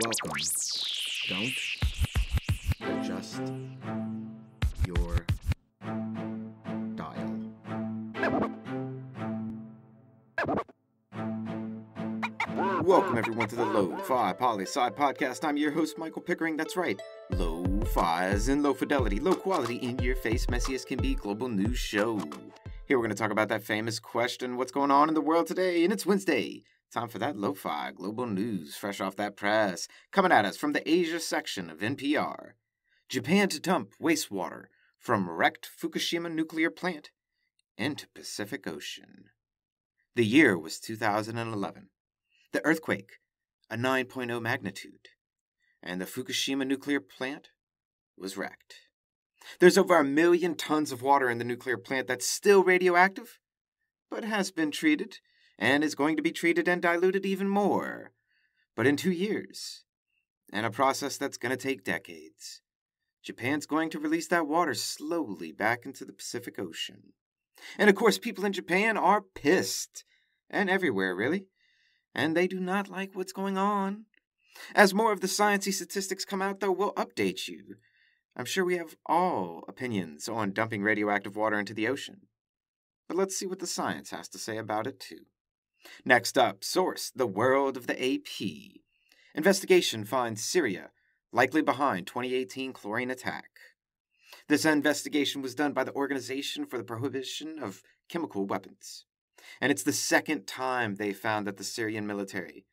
Welcome. Don't adjust your dial. Welcome everyone to the Lofi Poli Sci podcast. I'm your host, Michael Pickering. That's right. Lo-fi as in low fidelity, low quality, in your face, messy as can be global news show. Here we're going to talk about that famous question, what's going on in the world today? And it's Wednesday. Time for that lo-fi global news, fresh off that press, coming at us from the Asia section of NPR. Japan to dump wastewater from wrecked Fukushima nuclear plant into Pacific Ocean. The year was 2011. The earthquake, a 9.0 magnitude, and the Fukushima nuclear plant was wrecked. There's over 1 million tons of water in the nuclear plant that's still radioactive, but has been treated and is going to be treated and diluted even more, but in 2 years, and a process that's going to take decades. Japan's going to release that water slowly back into the Pacific Ocean. And of course, people in Japan are pissed, and everywhere, really, and they do not like what's going on. As more of the sciencey statistics come out, though, we'll update you. I'm sure we have all opinions on dumping radioactive water into the ocean, but let's see what the science has to say about it, too. Next up, source, the world of the AP. Investigation finds Syria likely behind 2018 chlorine attack. This investigation was done by the Organization for the Prohibition of Chemical Weapons. And it's the second time they found that the Syrian military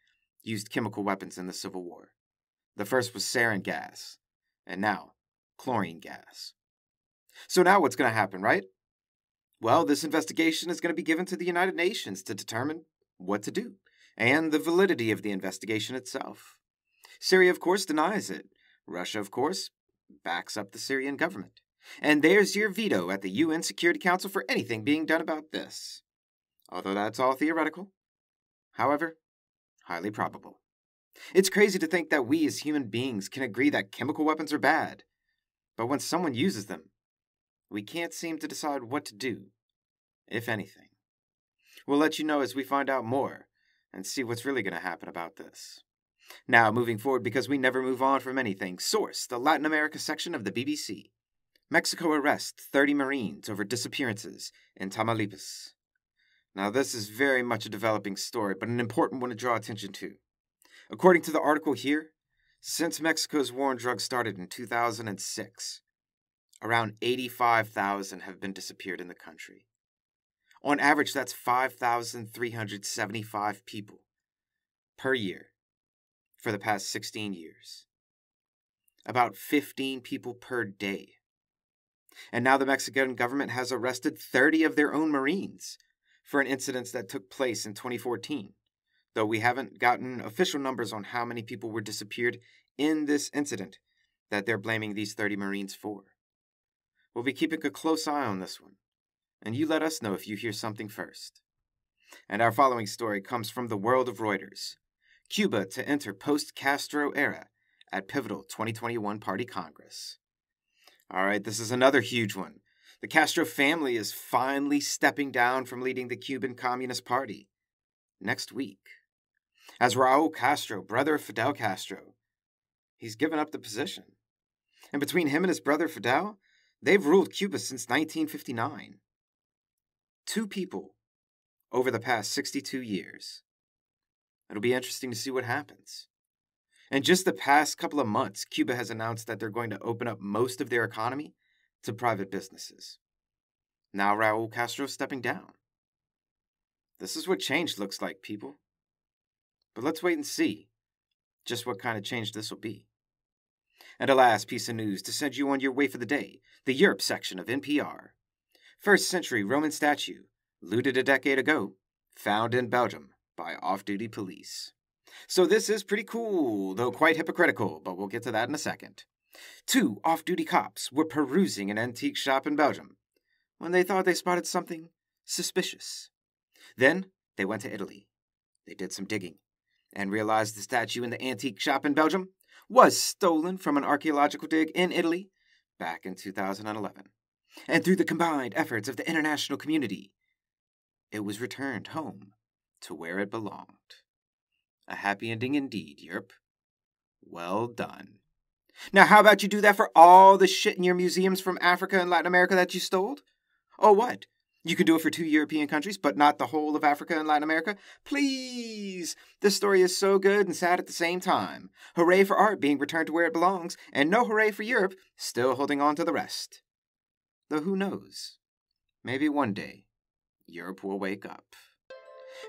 used chemical weapons in the civil war. The first was sarin gas, and now chlorine gas. So now what's going to happen, right? Well, this investigation is going to be given to the United Nations to determine what to do, and the validity of the investigation itself. Syria, of course, denies it. Russia, of course, backs up the Syrian government. And there's your veto at the UN Security Council for anything being done about this. Although that's all theoretical. However, highly probable. It's crazy to think that we as human beings can agree that chemical weapons are bad. But when someone uses them, we can't seem to decide what to do, if anything. We'll let you know as we find out more and see what's really going to happen about this. Now, moving forward, because we never move on from anything, source, the Latin America section of the BBC. Mexico arrests 30 Marines over disappearances in Tamaulipas. Now, this is very much a developing story, but an important one to draw attention to. According to the article here, since Mexico's war on drugs started in 2006, around 85,000 have been disappeared in the country. On average, that's 5,375 people per year for the past 16 years. About 15 people per day. And now the Mexican government has arrested 30 of their own Marines for an incident that took place in 2014, though we haven't gotten official numbers on how many people were disappeared in this incident that they're blaming these 30 Marines for. We'll be keeping a close eye on this one, and you let us know if you hear something first. And our following story comes from the world of Reuters. Cuba to enter post-Castro era at pivotal 2021 Party Congress. All right, this is another huge one. The Castro family is finally stepping down from leading the Cuban Communist Party next week. As Raul Castro, brother of Fidel Castro, he's given up the position. And between him and his brother Fidel, they've ruled Cuba since 1959. 2 people over the past 62 years. It'll be interesting to see what happens. In just the past couple of months, Cuba has announced that they're going to open up most of their economy to private businesses. Now Raul Castro's stepping down. This is what change looks like, people. But let's wait and see just what kind of change this will be. And a last piece of news to send you on your way for the day, the Europe section of NPR. First century Roman statue, looted a decade ago, found in Belgium by off-duty police. So this is pretty cool, though quite hypocritical, but we'll get to that in a second. 2 off-duty cops were perusing an antique shop in Belgium when they thought they spotted something suspicious. Then they went to Italy. They did some digging and realized the statue in the antique shop in Belgium was stolen from an archaeological dig in Italy back in 2011. And through the combined efforts of the international community, it was returned home to where it belonged. A happy ending indeed, Europe. Well done. Now, how about you do that for all the shit in your museums from Africa and Latin America that you stole? Oh, what? You could do it for 2 European countries, but not the whole of Africa and Latin America? Please! This story is so good and sad at the same time. Hooray for art being returned to where it belongs, and no hooray for Europe still holding on to the rest. Though who knows? Maybe one day, Europe will wake up.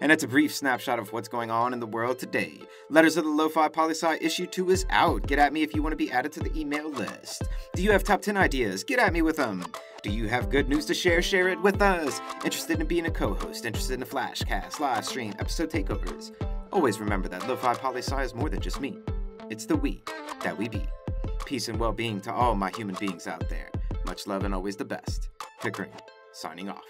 And that's a brief snapshot of what's going on in the world today. Letters of the Lofi Poli Sci issue 2 is out. Get at me if you want to be added to the email list. Do you have top 10 ideas? Get at me with them. Do you have good news to share? Share it with us. Interested in being a co-host? Interested in a flashcast, live stream, episode takeovers? Always remember that Lofi Poli Sci is more than just me. It's the we that we be. Peace and well-being to all my human beings out there. Much love and always the best. Pickering, signing off.